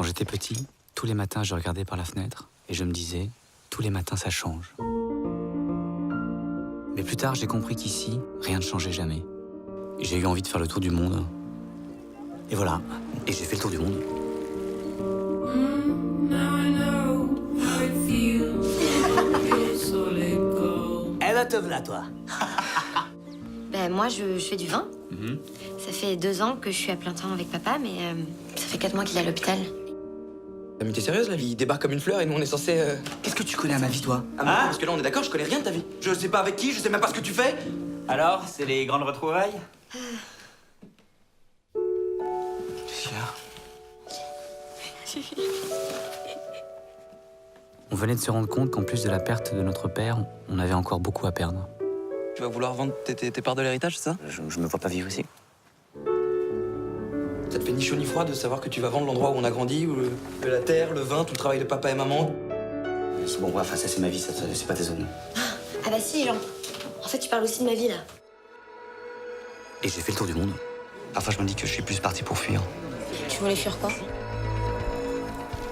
Quand j'étais petit, tous les matins, je regardais par la fenêtre et je me disais, tous les matins, ça change. Mais plus tard, j'ai compris qu'ici, rien ne changeait jamais. J'ai eu envie de faire le tour du monde. Et voilà, et j'ai fait le tour du monde. Eh ben te v'là, toi. Ben, moi, je fais du vin. Ça fait 2 ans que je suis à plein temps avec papa, mais ça fait 4 mois qu'il est à l'hôpital. Mais t'es sérieuse là? Il débarque comme une fleur et nous on est censé. Qu'est-ce que tu connais à ma vie, toi? Ah, parce que là on est d'accord, je connais rien de ta vie. Je sais pas avec qui, je sais même pas ce que tu fais. Alors, c'est les grandes retrouvailles? Qu'est-ce qu'il y a? On venait de se rendre compte qu'en plus de la perte de notre père, on avait encore beaucoup à perdre. Tu vas vouloir vendre tes parts de l'héritage, c'est ça? Je me vois pas vivre ici. Ça te fait ni chaud ni froid de savoir que tu vas vendre l'endroit où on a grandi, où la terre, le vin, tout le travail de papa et maman. Bon, bref, ça c'est ma vie, ça c'est pas tes zones. Ah bah si, Jean. En fait, tu parles aussi de ma vie, là. Et j'ai fait le tour du monde. Parfois, je me dis que je suis plus parti pour fuir. Tu voulais fuir quoi?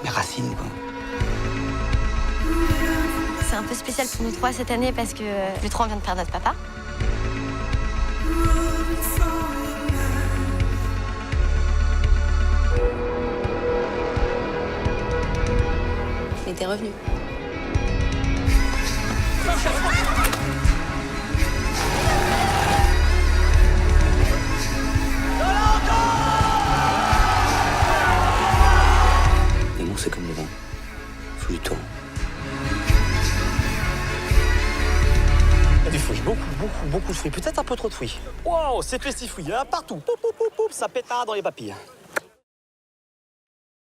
Mes racines, quoi. C'est un peu spécial pour nous 3 cette année parce que le 3 on vient de perdre notre papa. Mais t'es revenu. L'amour, c'est comme le vin. Faut du temps. Du fouillis, beaucoup de fouillis. Peut-être un peu trop de fouillis. Wow, c'est festif fouillis, hein, partout. Poup, poup, poup, poup, ça pétard dans les papilles.